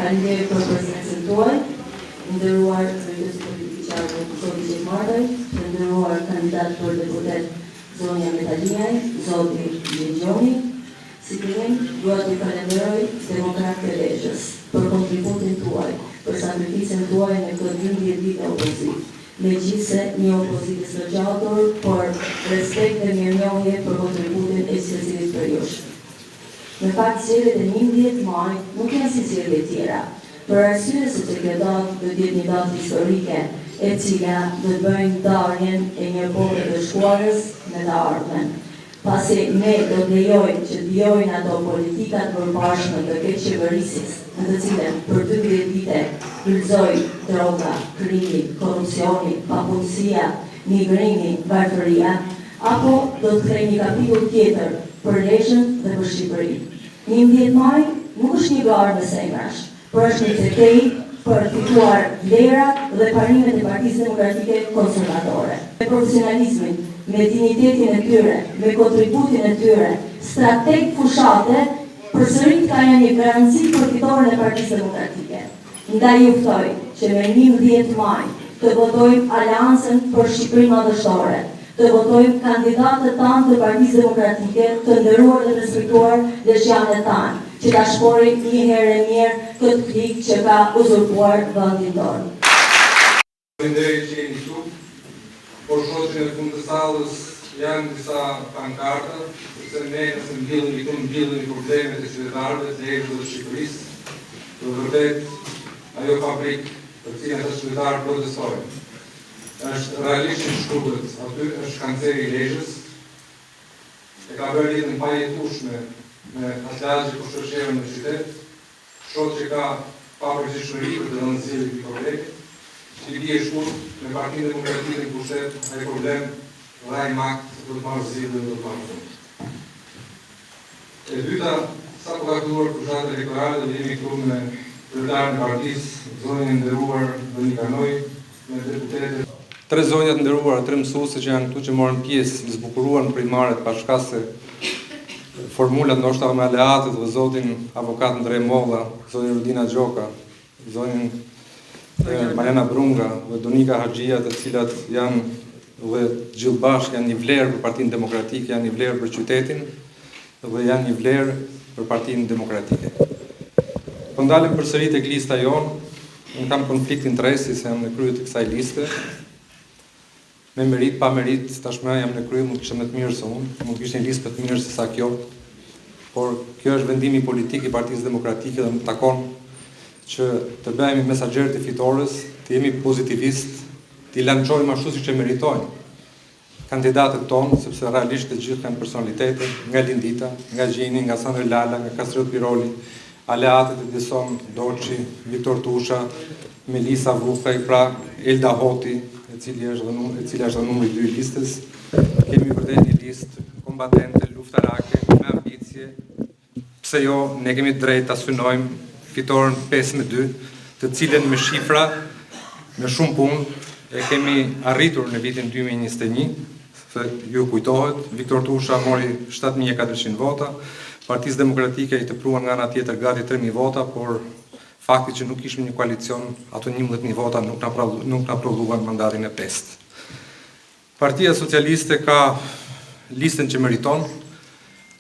Faleminderit për prezencën tuaj, nderuar kryetësi politik qartë zoti Gjekmartaj, të nderuar kandidat për deputet zonja Metaliaj, zoti Gjengjoni. Si fillim, dua t'ju falenderoj Demokratë të Lezhës për kontributin tuaj, për sakrificën tuaj në këtë 12 vite opozit. Megjithse një opozitë së gjatur, por respekt dhe mirënjohje për kontributin e secilit prej jush. Në fakt, zgjedhjet e 11 maj nuk janë si zgjedhjet tjera, për arsye se kjo datë do të jetë një datë historike, e cila do të bëjë ndarjen e një epoke të shkuarës me të ardhmen. Pasi ne do të lejojmë që të vijojnë ato politikat përbashkëme të keq qeverisjes, në të cilën për 12 vite hyllzoi droga, krimi, korrupsioni, papunësia, migrimi, varfëria, apo do të krijojë një kapitull tjetër për Lezhën dhe për Shqipërinë. 11 maj nuk është një garë me semrash, por është një tretej për fituar vlerat dhe parimet e Partisë Demokratike Konservatore. Me profesionalizmin, me dignitetin e tyre, me kontributin e tyre, strateg fushate, përsërit ka një garanci për fitoren e Partisë Demokratike. Ndaj ju ftoj që me 11 maj të votojmë Aleancën për Shqipërinë Madhështore, të votojmë kandidatët tanë të Partisë Demokratike, të nderuar dhe respektuar lezhjanët tanë, që ta shporin një herë e mirë këtë klik që ka uzurpuar vendin tonë. Faleminderit që jeni këtu. Por shoh që në fund të sallës janë disa pankarta, sepse ne nëse mbillemi problemet e qytetarëve të Lezhës dhe Shqipërisë, do vërtet ajo fabrikë për cilën ata qytetarë protestojnë. Është realisht në Shkupët, aty është kanceri i Lezhës, e ka bërë jetën pajetueshme me atë që shoqërojnë në qytet, shoh që ka papërgjithshmëri për të nënzirë këto probleme. Si bie shkurt me Partinë Demokratike në pushtet, ai problem dhe ai makt do të marrë zgjidhje dhe do të marrë. E dyta, sa po ka filluar fushata elektorale dhe jemi këtu me kryetarin e partisë, zonjën e nderuar Donika Noj, me deputetët. Tre zonjat nderuara, tre mësuese që janë këtu që morën pjesë, zbukuruan primaret bashkë se formulat ndoshta me aleatët dhe zotin avokat Ndrej Molla, zonjën Rudina Gjoka, zonjën Mariana Brunga dhe Donika Haxhia, të cilat janë dhe gjithë bashkë janë një vlerë për Partinë Demokratike, janë një vlerë për qytetin dhe janë një vlerë për Partinë Demokratike. Po ndalim përsëri tek lista jonë, unë kam konflikt interesi se jam në krye të kësaj liste. Me merit, pa merit, tashmë jam në krye, mund të kishte më të mirë se unë, mund të kishte një listë të mirë se sa kjo. Por kjo është vendimi politik i Partisë Demokratike dhe më takon që të bëhemi mesaxherë të fitores, të jemi pozitivist, të lançojmë ashtu siç e meritojnë kandidatët tonë, sepse realisht të gjithë kanë personalitete, nga Lindita, nga Gjini, nga Sandra Lala, nga Kastriot Piroli, aleatët e Dison Doçi, Viktor Tusha, Melisa Vukaj, pra Elda Hoti, e cila është numri 2 i listës. Kemi vërtet një listë kombatente, luftarake, me ambicje. Pse jo, ne kemi drejt ta synojmë fitoren 5-2, të cilën me shifra, me shumë punë, e kemi arritur në vitin 2021, se ju kujtohet, Viktor Tusha mori 7.400 vota, Partisë Demokratike i të pruan nga ana tjetër gati 3.000 vota, por fakti që nuk ishme një koalicion, ato 11.000 vota nuk na prodhuan mandatin e 5. Partia Socialiste ka listën që meriton,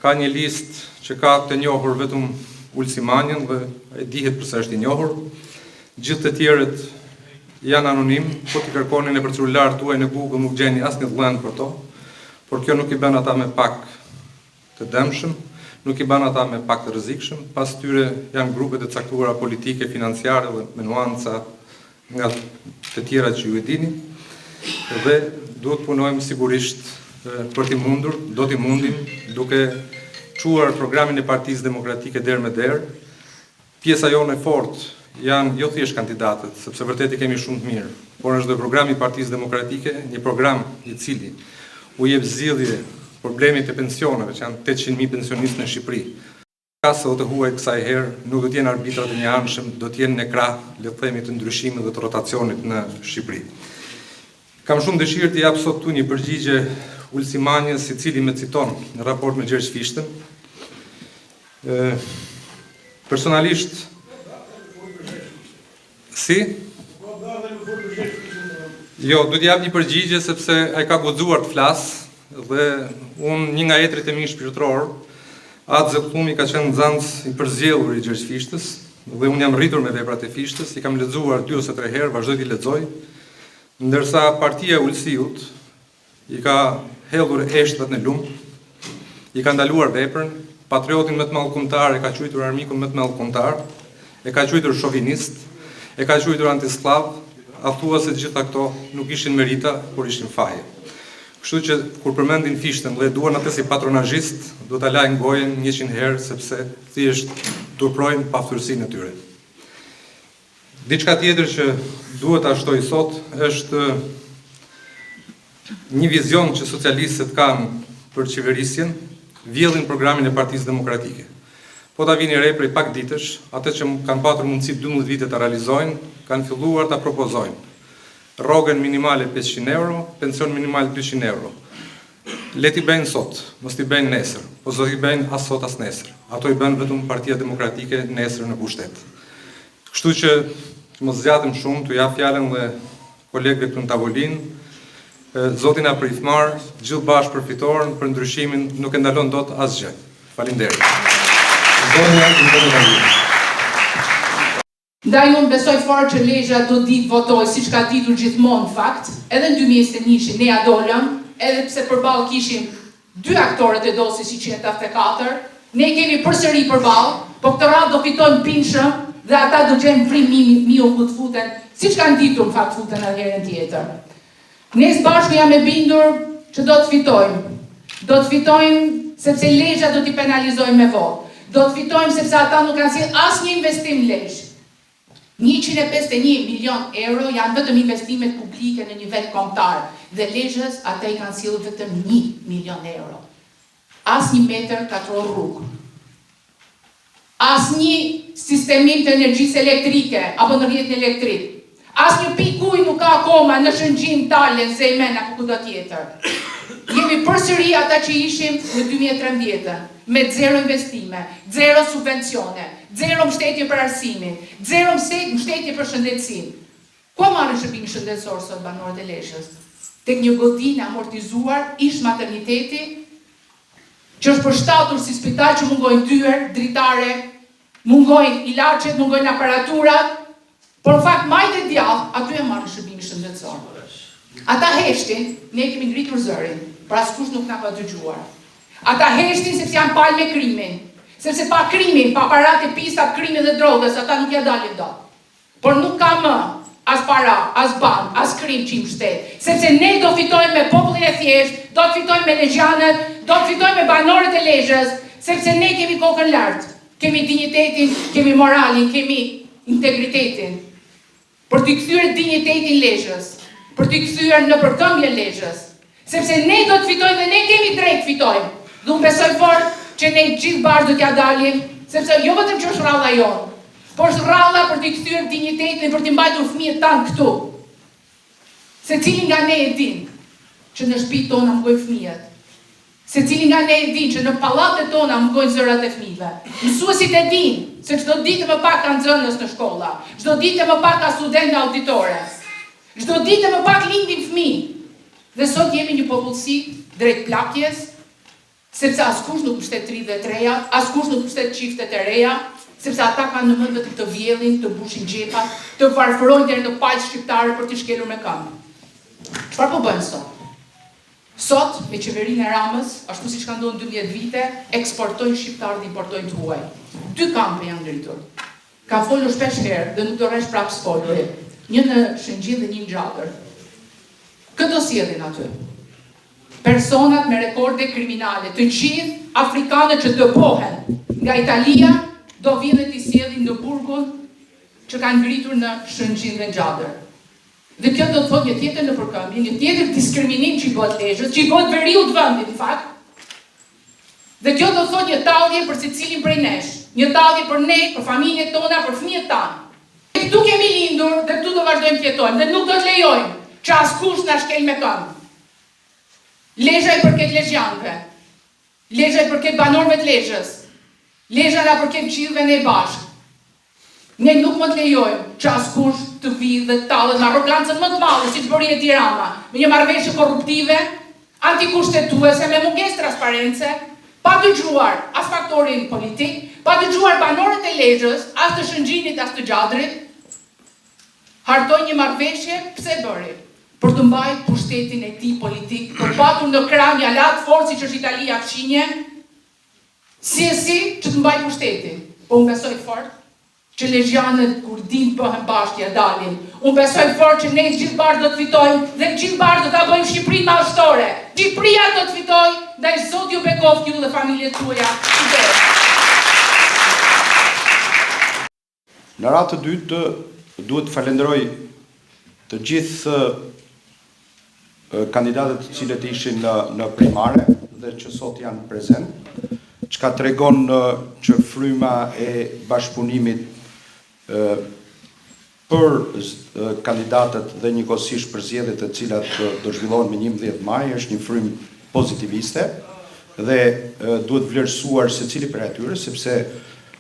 ka një listë që ka të njohur vetëm Ulsimanjen dhe e dihet përse është i njohur. Gjithë të tjerët janë anonim, po t'i kërkoni në për celular tuaj në Google nuk gjeni asnjë dhënë për to, por kjo nuk i bën ata me pak të dëmshëm, nuk i bën ata me pak të rrezikshëm, pas tyre janë grupe të caktuara politike, financiare dhe me nuanca nga të tjera që ju e dini, dhe duhet punojmë sigurisht për t'i mundur, do t'i mundim, duke quar programin e Partisë Demokratike derë me derë. Pjesa jonë e fortë janë jo thjesht kandidatët, sepse vërtet i kemi shumë të mirë, por është dhe programi i Partisë Demokratike, një program i cili u jep zgjidhje problemit të pensioneve, që janë 800.000 pensionistë në Shqipëri. Ka se o të huaj kësaj herë, nuk do t'jenë arbitrat e një anshëm, do t'jenë në krah, le të themi, të ndryshimit dhe të rotacionit në Shqipëri. Kam shumë dëshirë të jap sot tu një përgjigje Ulsimanjes, i cili me citon në raport me Gjergj Fishtën. Personalisht, Si? Jo, du t'jap një përgjigje sepse ai ka guxuar të flasë dhe unë një nga etrit e mi shpirtëror, atë Zellthumi ka qenë nxënës i përzgjedhur i Gjergj Fishtës dhe unë jam rritur me veprat e Fishtës, i kam lexuar 2 ose 3 herë, vazhdoj t'i lexoj, ndërsa partia e Ulësiut i ka hedhur eshtrat në lumë, i ka ndaluar veprën, patriotin më të madh kombëtar e ka quajtur armikun më të madh kombëtar, e ka quajtur shovinist, e ka quajtur antisklav, a thua se gjitha këto nuk ishin merita, por ishin faje. Kështu që kur përmendin Fishtën dhe duan atë si patronazhist, do ta lajnë gojen 100 herë sepse thjesht turprojnë pafturësinë e tyre. Diçka tjetër që duhet ta shtoj sot është një vizion që socialistët kanë për qeverisjen, vjedhin programin e Partisë Demokratike. Po ta vini re prej pak ditësh, atë që kanë patur mundësi 12 vite ta realizojnë, kanë filluar ta propozojnë. Rrogën minimale 500 euro, pension minimal 200 euro. Le t'i bëjnë sot, mos t'i bëjnë nesër, po zot i bëjnë as sot as nesër. Ato i bëjnë vetëm Partia Demokratike nesër në pushtet. Kështu që mos zgjatëm shumë, t'u jap fjalën dhe kolegëve këtu në tavolinë. Zoti na pritmar, gjithë bashkë për fitoren, për ndryshimin nuk e ndalon dot asgjë. Faleminderit. Ndaj unë besoj fort që Lezhë do ditë votoj, si që ka ditur gjithmonë në fakt, edhe në 2021 ne ja dolëm, edhe pse përballë kishim 2 aktorët e dosi 184, ne kemi përsëri përballë, po këtë radhë do fitojmë pinshëm dhe ata do gjenë prim miu ku të futen, si që kanë ditur në fakt futen edhe herën tjetër. Ne së bashku jam e bindur që do të fitojmë. Do të fitojmë sepse Lezhë do t'i penalizojmë me votë. Do të fitojmë sepse ata nuk kanë sjellë asnjë investim Lezhë. 151 milion euro janë vetëm investimet publike në nivel kombëtar dhe Lezhës ata i kanë sjellë vetëm 1 milion euro. Asnjë metër katror rrugë. Asnjë sistemim të energjisë elektrike apo në rrjetin elektrik. Asnjë pikë ujë nuk ka akoma në Shëngjin, Talen, Zejmen apo kudo tjetër. Jemi përsëri ata që ishim në 2013, me 0 investime, 0 subvencione, 0 mbështetje për arsimin, 0 mbështetje për shëndetësinë. Ku marrin shërbimin shëndetësor sot banorët e Lezhës? Tek një godinë amortizuar, ish materniteti, që është përshtatur si spital që mungojnë dyer, dritare, mungojnë ilaçet, mungojnë aparaturat, por në fakt majtë e djallë, aty e marrin shërbimin shëndetësor. Ata heshtin, ne kemi ngritur zërin, pra askush nuk na ka dëgjuar. Ata heshtin sepse janë palë me krimin, sepse pa krimin, pa parate, pistat, krimin dhe drogës, ata nuk ja dalin dot. Por nuk ka më as para, as ban, as krim që i mbështet, sepse ne do fitojmë me popullin e thjesht, do të fitojmë me lezhjanët, do të fitojmë me banorët e Lezhës, sepse ne kemi kokën lartë, kemi dignitetin, kemi moralin, kemi integritetin, për t'i kthyer dignitetin Lezhës, për t'i kthyer në përkëmbje Lezhës, sepse ne do të fitojmë dhe ne kemi drejt fitojmë. Dhe unë besoj fort që ne gjithë bashkë do t'ja dalim, sepse jo vetëm që është rralla jonë, por është rralla për t'i kthyer dignitetin, për t'i mbajtur fëmijët tanë këtu. Secili nga ne e din që në shtëpitë tona mungojnë fëmijët. Secili nga ne e din që në pallatet tona mungojnë zërat e fëmijëve. Mësuesit e din se çdo ditë më pak ka nxënës në shkolla, çdo ditë më pak ka studentë auditore. Çdo ditë më pak lindin fëmijë. Dhe sot jemi një popullsi drejt plakjes, sepse askush nuk mbështet 33-jat, askush nuk mbështet çiftet e reja, sepse ata kanë në mend vetëm të vjellin, të mbushin xhepat, të varfërojnë deri në palë shqiptare për t'i shkelur me këmbë. Çfarë po bëjnë sot? Sot, me qeverinë e Ramës, ashtu siç ka ndodhur 12 vite, eksportojnë shqiptarë dhe importojnë të huaj. 2 kampe janë ngritur. Ka folur shpesh herë dhe nuk do rresh prapë sfolje. Një në Shëngjin dhe një në Gjatër. Këtë do sjellin aty. Personat me rekorde kriminale, të gjithë afrikanët që dëbohen nga Italia, do vinë dhe t'i sjellin në burgun që kanë ngritur në Shëngjin dhe Gjatër. Dhe kjo do të thotë një tjetër në përkëmbje, një tjetër diskriminim që i bëhet Lezhës, që i bëhet veriut vendit, në fakt. Dhe kjo do të thotë një tallje për secilin prej nesh, një tallje për ne, për familjet tona, për fëmijët tanë. Këtu kemi lindur dhe këtu do vazhdojmë të jetojmë dhe nuk do të lejojmë që askush na shkel me këmbë. Lezhë i përket lezhjanëve, Lezhë i përket banorëve të Lezhës, Lezhë na përket gjithëve ne bashkë. Ne nuk më të lejojmë që askush të vijë dhe të tallet me arrogancën më të madhe si të bëri Edi Rama, me një marrëveshje korruptive, antikushtetuese me mungesë transparence, pa dëgjuar as faktorin politik, pa dëgjuar banorët e Lezhës, as të Shëngjinit, as të Gjadrit, hartoi një marrëveshje pse bëri? Për të mbajtur pushtetin e tij politik, për patur në krah një alat forci që është Italia fshinje, si që të mbajë pushtetin. Po unë besoj fort që lezhjanët kur din bëhen bashkë dalin. Unë besoj fort që ne gjithë bashkë do të fitojmë dhe gjithë bashkë do ta bëjmë Shqipërinë madhështore. Shqipëria do të fitojë, ndaj Zoti ju bekoft ju dhe familjet tuaja. Në radhë të dytë duhet të falenderoj të gjithë kandidatët të cilët ishin në primare dhe që sot janë prezent, çka tregon që fryma e bashkëpunimit për kandidatët dhe njëkohësisht për zgjedhjet të cilat do zhvillohen me 11 maj është një frymë pozitiviste dhe duhet vlerësuar secili prej atyre sepse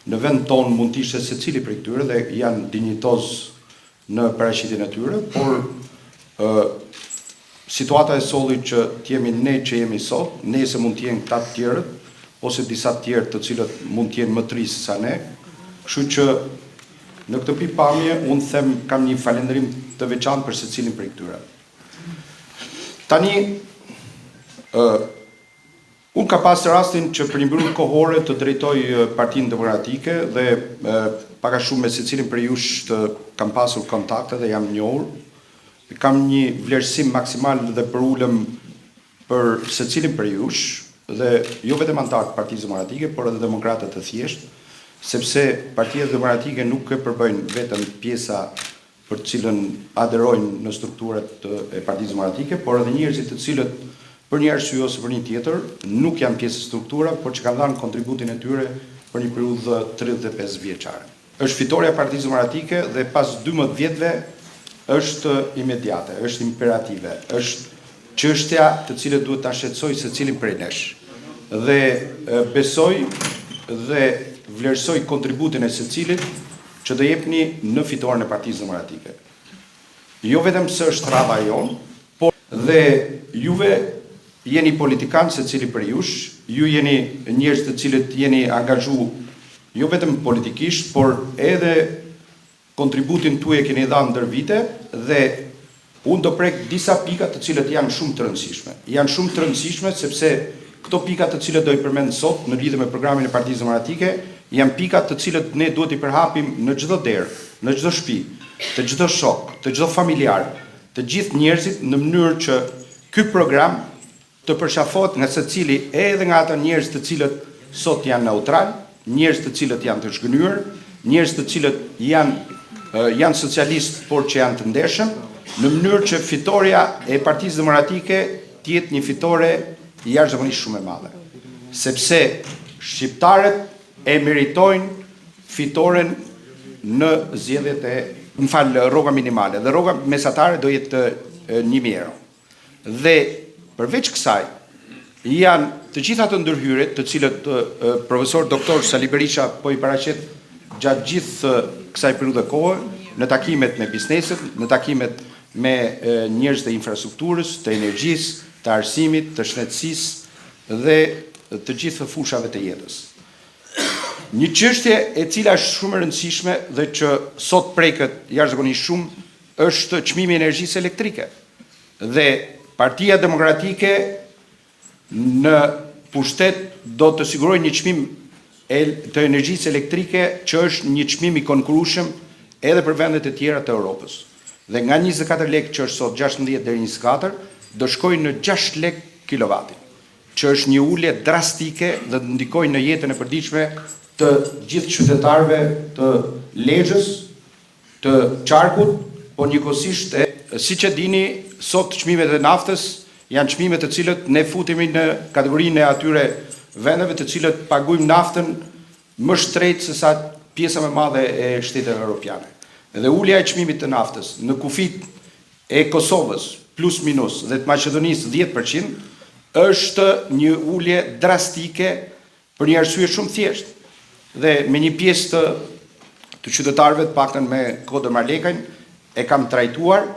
në vend ton mund të ishte secili prej tyre dhe janë dinjitoz në paraqitjen e tyre, por situata e solli që t'jemi ne që jemi sot, nese mund t'jenë këta të tjerët, ose disa të tjerë të cilët mund t'jenë më të ri se sa ne. Kështu që në këtë pikpamje unë them kam një falënderim të veçantë për secilin prej këtyre. Tani unë ka pas rastin që për një mbyllje kohore të drejtoj Partinë Demokratike dhe pak a shumë me secilin prej jush të kam pasur kontakte dhe jam njohur. Kam një vlerësim maksimal dhe për ulëm për secilin prej jush dhe jo vetëm antarët Partisë Demokratike, por edhe demokratët të thjeshtë, sepse Partia Demokratike nuk e përbëjnë vetëm pjesa për të cilën aderojnë në strukturat e Partisë Demokratike, por edhe njerëzit të cilët për një arsye ose për një tjetër nuk janë pjesë e struktura, por që kanë dhënë kontributin e tyre për një periudhë 35 vjeçare. Është fitoria e Partisë Demokratike dhe pas 12 vjetëve është imediate, është imperative, është çështja të cilën duhet ta shqetësoj secilin prej nesh. Dhe besoj dhe vlerësoj kontributin e secilit që do jepni në fitoren e Partisë Demokratike. Jo vetëm se është rradha jon, por dhe juve jeni politikanë secili prej jush, ju jeni njerëz të cilët jeni angazhu jo vetëm politikisht, por edhe kontributin tuaj e keni dhënë ndër vite dhe unë do prek disa pika të cilët janë shumë të rëndësishme. Janë shumë të rëndësishme sepse këto pika të cilët do i përmend sot në lidhje me programin e Partisë Demokratike janë pika të cilët ne duhet i përhapim në çdo derë, në çdo shtëpi, të çdo shok, të çdo familjar, të gjithë njerëzit në mënyrë që ky program të përshafot nga secili edhe nga ata njerëz të cilët sot janë neutral, njerëz të cilët janë të zhgënyer, njerëz të cilët janë socialistë por që janë të ndershëm, në mënyrë që fitoria e Partisë Demokratike të jetë një fitore jashtëzakonisht shumë e madhe. Sepse shqiptarët e meritojnë fitoren në zgjedhjet rroga minimale dhe rroga mesatare do jetë 1.000 euro. Dhe përveç kësaj janë të gjitha të ndërhyrjet të cilët profesor doktor Sali Berisha po i paraqet gjatë gjithë kësaj periudhe kohë në takimet me bizneset, në takimet me njerëz të infrastrukturës, të energjisë, të arsimit, të shëndetësisë dhe të gjithë fushave të jetës. Një çështje e cila është shumë e rëndësishme dhe që sot preket jashtëzakonisht shumë është çmimi i energjisë elektrike. Dhe Partia Demokratike në pushtet do të sigurojë një çmim të energjisë elektrike që është një çmim i konkurrueshëm edhe për vendet e tjera të Europës. Dhe nga 24 lekë që është sot 16 deri 24 do shkojë në 6 lekë kilowati, që është një ulje drastike dhe ndikojë në jetën e përditshme të gjithë qytetarëve të Lezhës, të Qarkut, po njëkohësisht siç e dini, sot çmimet e naftës janë çmime të cilët ne futemi në kategorinë e atyre vendeve të cilët paguajmë naftën më shtrejt se sa pjesa më e madhe e shteteve europiane. Dhe ulja e çmimit të naftës në kufit e Kosovës plus minus dhe të Maqedonisë 10% është një ulje drastike për një arsye shumë thjeshtë. Dhe me një pjesë të të qytetarëve, të paktën me Kodër Marlekajn, e kam trajtuar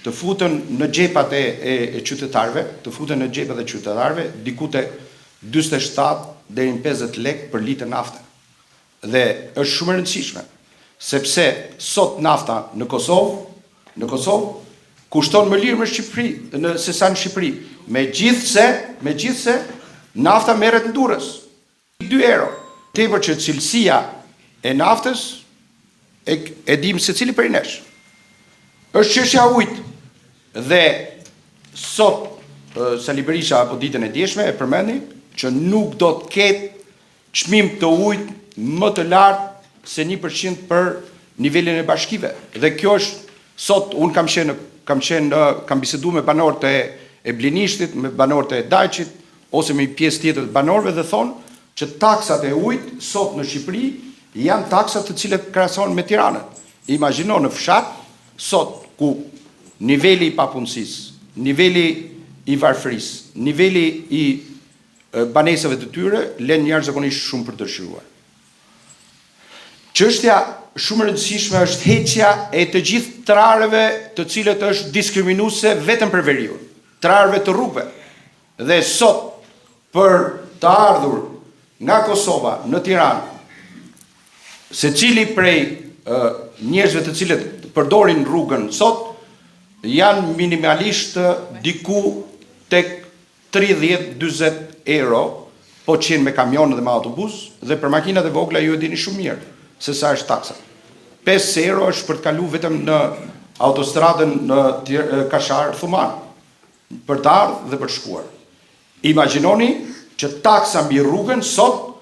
të futen në xhepat e qytetarëve, diku te 47 deri në 50 lekë për litër nafte. Dhe është shumë e rëndësishme, sepse sot nafta në Kosovë kushton më lirë se sa në Shqipëri. Megjithse nafta merret në Durrës, 2 euro. Tepër që cilësia e naftës e dim se cili prej nesh. Është çështja e ujit. Dhe sot Sali Berisha apo ditën e djeshme e përmendi që nuk do të ketë çmim të ujit më të lartë se 1% për nivelin e bashkive. Dhe kjo është sot unë kam biseduar me banorët e Blenishtit, me banorët e Dajçit ose me pjesë tjetër të banorëve dhe thonë që taksat e ujit sot në Shqipëri janë taksat të cilat krahasohen me Tiranën. Imagjino në fshat sot ku niveli i papunësisë, niveli i varfërisë, niveli i banesave të tyre lën jashtëzakonisht shumë për të dëshiruar. Çështja shumë e rëndësishme është heqja e të gjithë trarëve të cilët është diskriminuese vetëm për veriun, trarëve të rrugëve. Dhe sot për të ardhur nga Kosova në Tiranë, secili prej njerëzve të cilët përdorin rrugën sot janë minimalisht diku tek 30-40 euro, po qenë me kamion dhe me autobus, dhe për makinat e vogla ju e dini shumë mirë se sa është taksa. 5 euro është për të kalu vetëm në autostradën në Kashar-Thuman, për të ardhur dhe për të shkuar. Imagjinoni që taksa mbi rrugën sot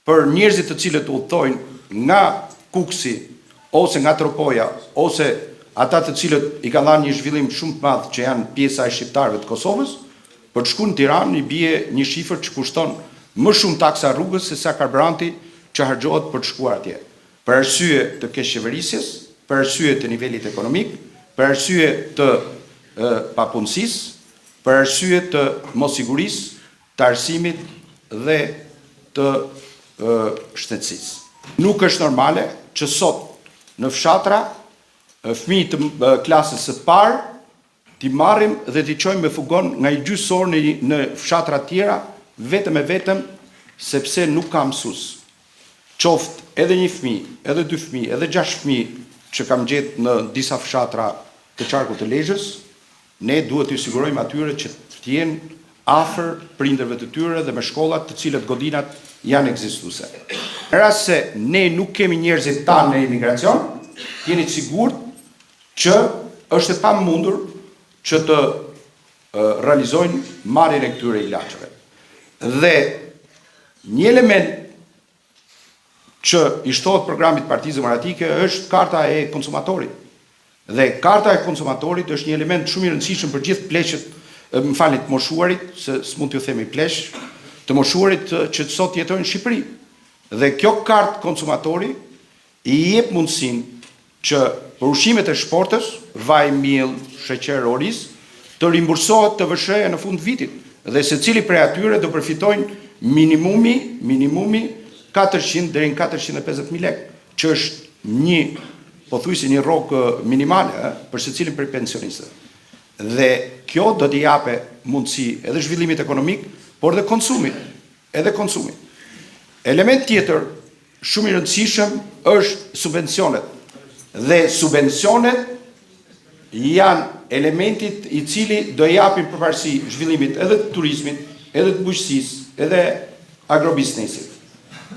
për njerëzit të cilët udhtojnë nga Kuksi ose nga Tropoja ose ata të cilët i ka dhënë një zhvillim shumë të madh që janë pjesa e shqiptarëve të Kosovës, për të shkuar në Tiranë i bie një shifër që kushton më shumë taksa rrugës se sa karburanti që harxhohet për të shkuar atje. Për arsye të keqeverisjes, për arsye të nivelit ekonomik, për arsye të papunësisë, për arsye të mosigurisë, të arsimit dhe të shtetësisë. Nuk është normale që sot në fshatra fëmijë të klasës së parë t'i marrim dhe t'i çojmë me fugon nga i gjysor në fshatra tjera vetëm sepse nuk ka mësues. Qoftë edhe një fëmijë, edhe 2 fëmijë, edhe 6 fëmijë që kam gjetë në disa fshatra të qarkut të Lezhës, ne duhet t'ju sigurojmë atyre që të jenë afër prindërve të tyre dhe me shkollat të cilët godinat janë ekzistuese. Në rast se ne nuk kemi njerëzit tanë në emigracion, jeni të sigurt që është e pamundur që të realizojnë marrjen e këtyre ilaçeve. Dhe një element që i shtohet programit Partisë Demokratike është karta e konsumatorit. Dhe karta e konsumatorit është një element shumë i rëndësishëm për gjithë pleqët, të moshuarit, se s'mund t'ju themi pleq, të moshuarit që sot jetojnë në Shqipëri. Dhe kjo kartë konsumatori i jep mundësinë që për ushqimet e shportës, vaj, miell, sheqer, oriz, të rimbursohet të VSH-ja në fund vitit. Dhe secili prej atyre do përfitojnë minimumi 400 deri në 450.000 lekë, që është një, pothuajse një rrogë minimale për secilin prej pensionistëve. Dhe kjo do t'i jape mundësi edhe zhvillimit ekonomik, por edhe konsumit. Element tjetër shumë i rëndësishëm është subvencionet. Dhe subvencionet janë elementit i cili do japin përparësi zhvillimit edhe të turizmit, edhe të bujqësisë, edhe agrobiznesit.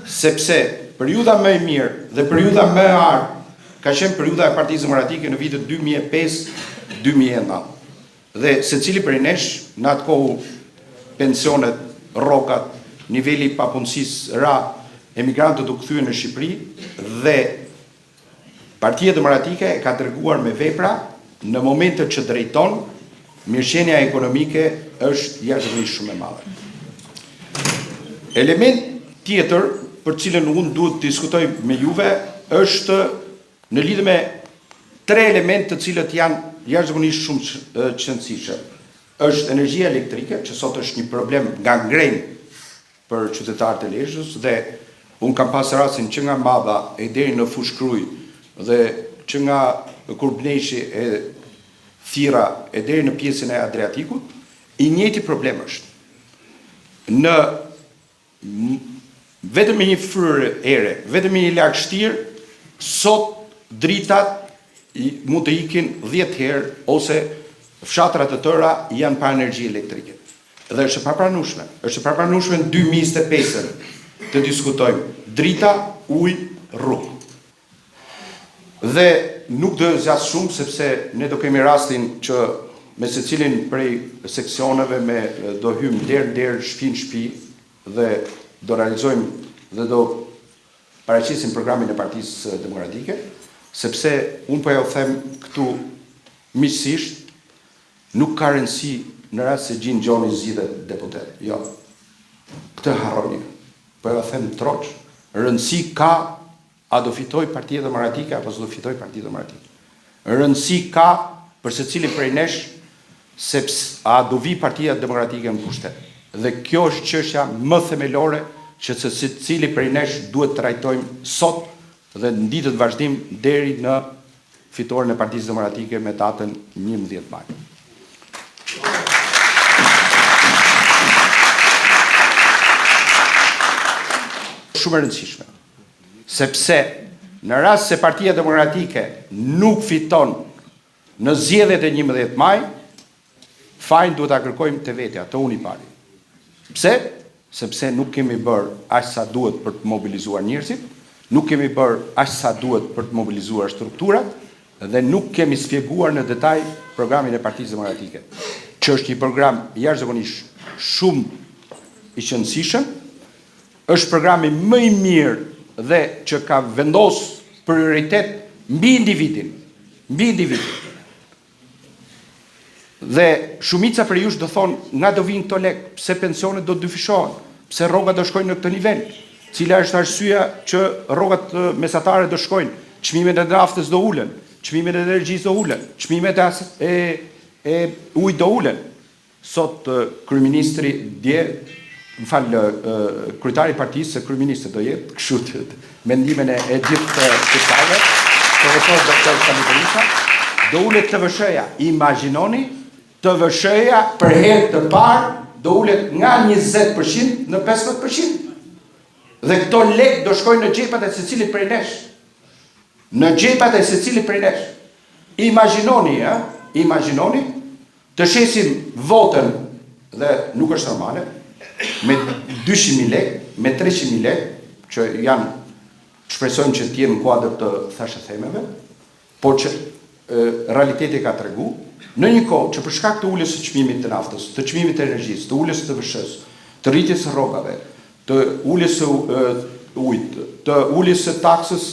Sepse periudha më e mirë dhe periudha më e artë ka qenë periudha e Partisë Demokratike në vitet 2005-2009. Dhe secili prej nesh në atë kohë pensionet, rrokat, niveli i papunësisë ra, emigrantët u kthyen në Shqipëri dhe Partia Demokratike e ka treguar me vepra në momentet që drejton, mirëqenia ekonomike është jashtëzakonisht shumë e madhe. Element tjetër për cilën unë duhet të diskutoj me juve është në lidhje me 3 elemente të cilët janë jashtëzakonisht shumë qëndësishëm. Është energjia elektrike, që sot është një problem gangren për qytetarët e Lezhës dhe unë kam pasur rastin që nga Madha e deri në Fushkruj dhe që nga Kurbneshi e Thira e deri në pjesën e Adriatikut, i njëjti problem është. Në vetëm me një fryrë ere, vetëm me një lagështirë, sot dritat mund të ikin 10 herë ose fshatrat të tëra janë pa energji elektrike. Dhe është e papranueshme. Është e papranueshme në 2025 të diskutojmë drita, ujë, rrugë. Dhe nuk do zgjat shumë sepse ne do kemi rastin që me secilin prej seksioneve do hymë der shtëpi në shtëpi dhe do realizojmë dhe do paraqisim programin e Partisë Demokratike, sepse unë po ja u them këtu miqësisht, nuk ka rëndësi në rast se Gjin Gjoni zgjidhet deputet. Jo. Këtë harroni. Po ja u them troç, rëndësi ka a do fitoj Partia Demokratike apo s'do fitoj Partia Demokratike. Rëndësi ka për secilin prej nesh sepse a do vi Partia Demokratike në pushtet. Dhe kjo është çështja më themelore që secili prej nesh duhet të trajtojmë sot dhe në ditët vazhdim deri në fitoren e Partisë Demokratike me datën 11 maj. Shumë e rëndësishme, sepse në rast se Partia Demokratike nuk fiton në zgjedhjet e 11 maj, fajin duhet ta kërkojmë te vetja, të unë i pari. Pse? Sepse nuk kemi bërë aq sa duhet për të mobilizuar njerëzit, nuk kemi bërë aq sa duhet për të mobilizuar strukturat dhe nuk kemi sqaruar në detaj programin e Partisë Demokratike, që është një program jashtëzakonisht shumë i qëndësishëm, është programi më i mirë dhe që ka vendosur prioritet mbi individin. Dhe shumica për jush do thonë, nga do vinë këto lekë, pse pensionet do dyfishohen, pse rrogat do shkojnë në këtë nivel, cila është arsyeja që rrogat mesatare do shkojnë, çmimet e naftës do ulen, çmimet e energjisë do ulen, çmimet e ujit do ulen. Sot kryeministri dje, kryetari i partisë se kryeministri do jetë, kështu mendimin e gjithë kësajve, profesor doktor Sami Berisha, do ulet TVSH-ja, imagjinoni TVSH-ja për herë të parë do ulet nga 20% në 15%. Dhe këto lekë do shkojnë në xhepat e secilit prej nesh. Në xhepat e secilit prej nesh. Imagjinoni të shesim votën dhe nuk është normale me 200.000 lekë, me 300.000 lekë, që janë shpresojmë që të jenë në kuadër të thashëthemeve, por që realiteti ka tregu, në një kohë që për shkak të uljes së çmimit të naftës, të çmimit të energjisë, të uljes së TVSH-s, të rritjes së rrogave, të uljes së ujit, të uljes së taksës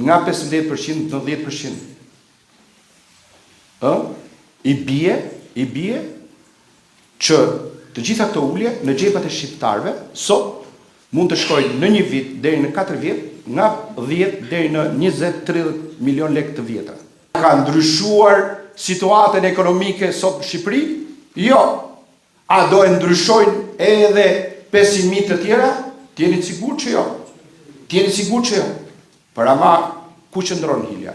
nga 15% në 10%. I bie që të gjitha këto ulje në xhepat e shqiptarëve sot mund të shkojnë në një vit deri në 4 vjet, nga 10 deri në 20-30 milion lekë të vjetra. Ka ndryshuar situatën ekonomike sot në Shqipëri? Jo. A do e ndryshojnë edhe 500.000 të tjera? Tjeni sigurt që jo. Për ama, ku qëndron Hilja?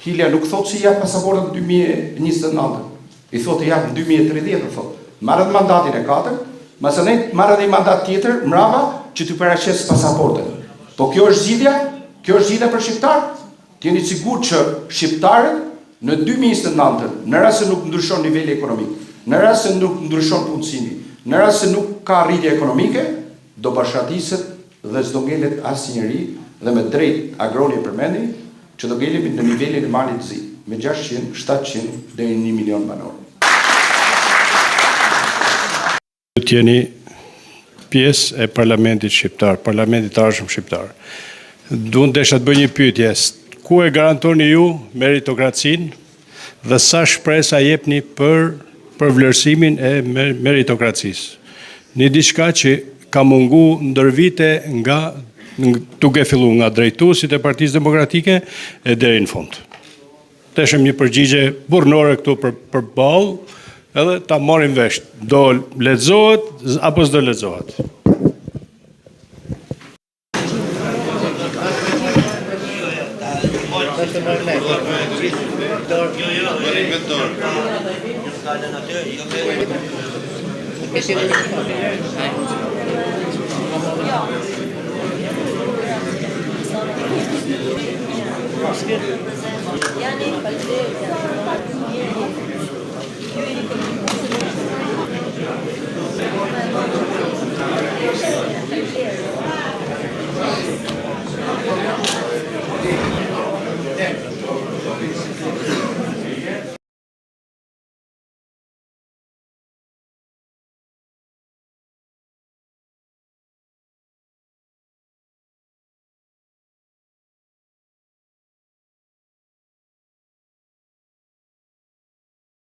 Hilja nuk thot si ja pasaportën 2029. I thot ja në 2030, thot. Marrët mandatin e 4, masë ne marrët një mandat tjetër, mrapa, që të paraqes pasaportën. Po kjo është zgjidhja për shqiptarët. Tjeni sigurt që shqiptarët në 2029, në rast se nuk ndryshon niveli ekonomik, në rast se nuk ndryshon punësimi, në rast se nuk ka rritje ekonomike, do bashkëtiset dhe s'do ngelet asnjëri dhe me drejt agroni përmendi që do ngelemi në nivelin e malit zi, me 600, 700 deri në 1 milion banor. Të jeni pjesë e parlamentit shqiptar, parlamentit të arshëm shqiptar. Duhet desha të bëj një pyetje. Ku e garantoni ju meritokracinë dhe sa shpresa jepni për vlerësimin e meritokracisë? Një diçka që ka mungu ndër vite nga duke filluar nga drejtuesit e Partisë Demokratike e deri në fund. Teshem një përgjigje burrnore këtu për ballë, edhe ta marrim vesh. Do lexohet apo s'do lexohet? Yani